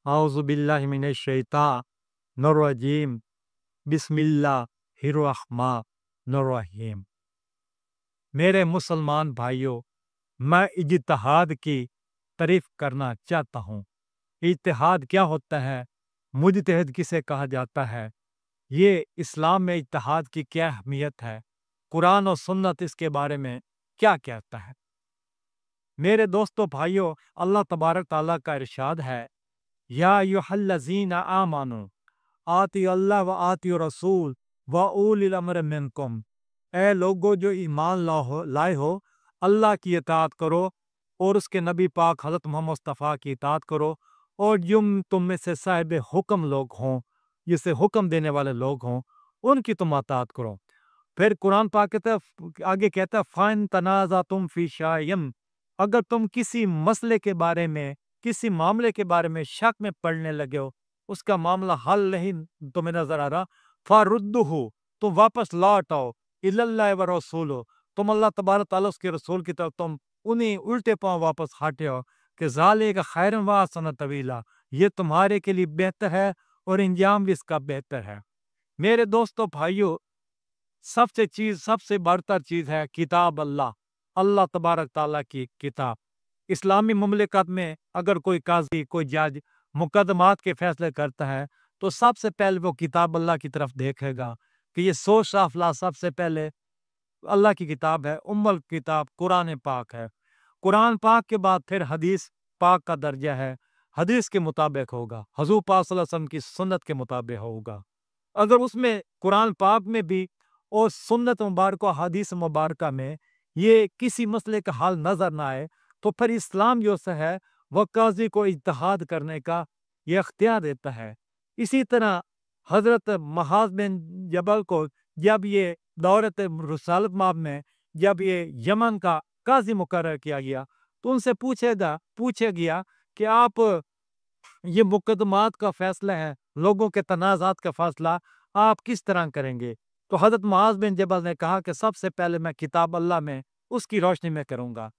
आउज़ुबिल्लाहिमिनश्शैतानिर्रजीम बिस्मिल्लाहिर्रहमानिर्रहीम। मेरे मुसलमान भाइयों, मैं इज्तिहाद की तारीफ करना चाहता हूँ। इज्तिहाद क्या होता है? मुजतहिद किसे कहा जाता है? ये इस्लाम में इज्तिहाद की क्या अहमियत है? कुरान और सुन्नत इसके बारे में क्या कहता है? मेरे दोस्तों भाइयों, अल्लाह तबारक ताला का इरशाद है, या अय्युहल्लज़ीना आमनू आती अल्लाह व आती रसूल व उलिल अम्र मिनकुम। ए लोगो जो ईमान लाए हो, अल्लाह की इताअत करो और उसके नबी पाक हज़रत मोहम्मद मुस्तफ़ा की इताअत करो, और तुम में से साहिब हुक्म लोग हों, जिसे हुक्म देने वाले लोग हों, उनकी तुम इताअत करो। फिर कुरान पाक कहता है, आगे कहता है, फ़इन तनाज़अतुम फ़ी शैइन, अगर तुम किसी मसले के बारे में, किसी मामले के बारे में शक में पड़ने लगे हो, उसका मामला हल नहीं तुम्हें नजर आ रहा, फरुद्दुहु, तुम वापस लौट आओ, इलल्लाहि व रसूलु, तुम अल्लाह तबारक तआला उसके रसूल की तरफ तुम उन्हीं उल्टे पांव वापस हटे हो, कि ज़ालिका खैरुन व अहसन तवीला, ये तुम्हारे के लिए बेहतर है और इंजाम भी इसका बेहतर है। मेरे दोस्तों भाइयों, सबसे बढ़तर चीज़ है किताब अल्लाह, अल्लाह तबारक ताला की किताब। इस्लामी ममलिकत में अगर कोई काजी, कोई जज मुकदमात के फैसले करता है, तो सबसे पहले वो किताब अल्लाह की तरफ देखेगा कि ये सोच साफला सबसे पहले अल्लाह की किताब है, उम्मुल किताब कुरान पाक है। कुरान पाक के बाद फिर हदीस पाक का दर्जा है, हदीस के मुताबिक होगा, हुज़ूर पाक सल्लल्लाहु अलैहि वसल्लम की सुन्नत के मुताबिक होगा। अगर उसमें कुरान पाक में भी और सुन्नत मुबारक और हदीस मुबारक में ये किसी मसले का हल नजर ना आए, तो फिर इस्लाम जो सा है वह काजी को इज्तिहाद करने का ये अख्तियार देता है। इसी तरह हजरत मुआज़ बिन जबल को जब ये दौरत रिसालत माब में जब ये यमन का काजी मुकर्रर किया गया, तो उनसे पूछा गया कि आप ये मुकदमात का फैसला है, लोगों के तनाज़ात का फैसला आप किस तरह करेंगे? तो हज़रत मुआज़ बिन जबल ने कहा कि सबसे पहले मैं किताब अल्लाह में उसकी रोशनी में करूँगा।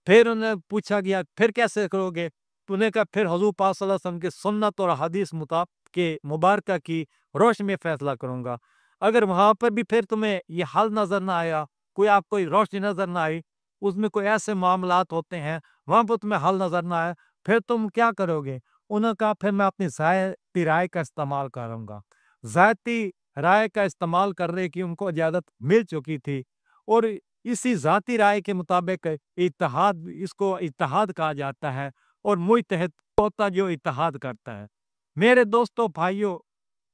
फिर उन्हें पूछा गया, फिर कैसे करोगे? तो उन्होंने कहा, फिर हुज़ूर पाक सल्लल्लाहु अलैहि वसल्लम की सुन्नत और हदीस के मुबारका की रोशनी में फैसला करूँगा। अगर वहाँ पर भी फिर तुम्हें ये हल नज़र ना आया, कोई रोशनी नज़र ना आई, उसमें कोई ऐसे मामलात होते हैं, वहाँ पर तुम्हें हल नज़र ना आया, फिर तुम क्या करोगे? उन्होंने कहा, फिर मैं अपनी ज़ाती राय का इस्तेमाल करूँगा। ज़ाती राय का इस्तेमाल करने की उनको इजाज़त मिल चुकी थी, और इसी ज़ाती राय के मुताबिक इसको इत्तेहाद कहा जाता है, और मुज्तहिद होता जो इत्तेहाद करता है। मेरे दोस्तों भाइयों,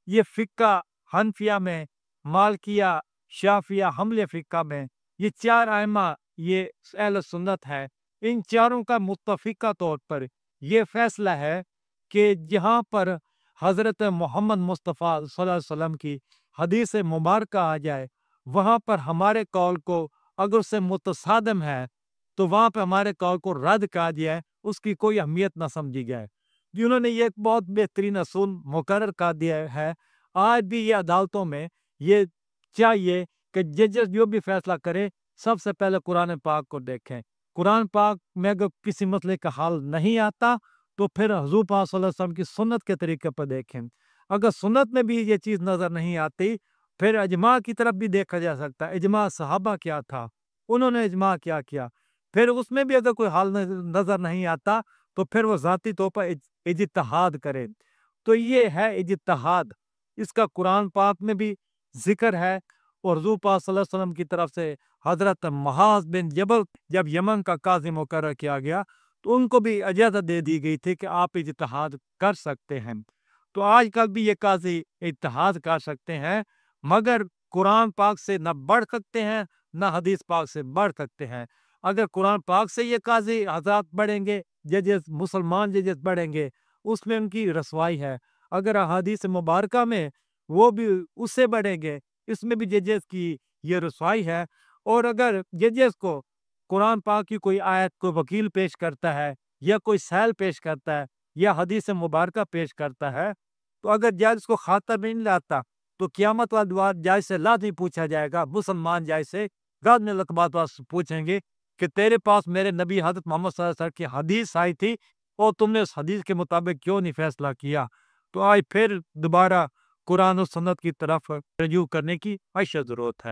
ये फ़िक़्ह हनफिया में, मालिकिया, शाफ़िया, हम्बली फ़िक़्ह में ये चार आइम्मा ये अहले सुन्नत है। इन चारों का मुत्तफ़िक़ा तौर पर ये फैसला है कि जहाँ पर हज़रत मोहम्मद मुस्तफ़ा सल्लल्लाहु अलैहि वसल्लम की हदीस मुबारका आ जाए, वहाँ पर हमारे कौल को अगर उससे मुतसादम है, तो वहाँ पे हमारे कौल को रद्द कर दिया है, उसकी कोई अहमियत ना समझी जाए। जिन्होंने ये एक बहुत बेहतरीन असूल मुकर्रर कर दिया है, आज भी ये अदालतों में ये चाहिए कि जजेस जो भी फैसला करे, सबसे पहले कुरान पाक को देखें। कुरान पाक में अगर किसी मसले का हल नहीं आता, तो फिर हुज़ूर पाक सल्लल्लाहु अलैहि वसल्लम की सुन्नत के तरीके पर देखें। अगर सुन्नत में भी ये चीज़ नज़र नहीं आती, फिर इजमा की तरफ भी देखा जा सकता है। इजमा सहाबा क्या था, उन्होंने इजमा क्या किया, फिर उसमें भी अगर कोई हल नज़र नहीं आता, तो फिर वो ज़ाती तौर पर इज्तिहाद करे। तो ये है इज्तिहाद, इसका कुरान पाक में भी जिक्र है, और हुज़ूर पाक सल्लल्लाहु अलैहि वसल्लम की तरफ से हज़रत मुआज़ बिन जबल जब यमन का काज़ी मुकर्रर किया गया, तो उनको भी इजाज़त दे दी गई थी कि आप इज्तिहाद कर सकते हैं। तो आजकल भी ये काज़ी इज्तिहाद कर सकते हैं, मगर कुरान पाक से न बढ़ सकते हैं, न हदीस पाक से बढ़ सकते हैं। अगर कुरान पाक से ये काज़ी हज़रात बढ़ेंगे, जजेस मुसलमान जजेस बढ़ेंगे, उसमें उनकी रसवाई है। अगर अहादीस मुबारका में वो भी उससे बढ़ेंगे, इसमें भी जजेस की ये रसवाई है। और अगर जजेस को कुरान पाक की कोई आयत कोई वकील पेश करता है, या कोई सैल पेश करता है, या हदीस मुबारका पेश करता है, तो अगर जज उसको खाता में नहीं लाता, तो क़यामत वाले दिन जज से लाज़मी पूछा जाएगा, मुसलमान जज से गाज़ लकबात पूछेंगे कि तेरे पास मेरे नबी हज़रत मोहम्मद सल्लल्लाहु अलैहि वसल्लम की हदीस आई थी اور تم نے اس حدیث کے مطابق کیوں نہیں فیصلہ کیا؟ تو آج پھر دوبارہ قرآن و سنت کی طرف رجوع کرنے کی اشد ضرورت ہے۔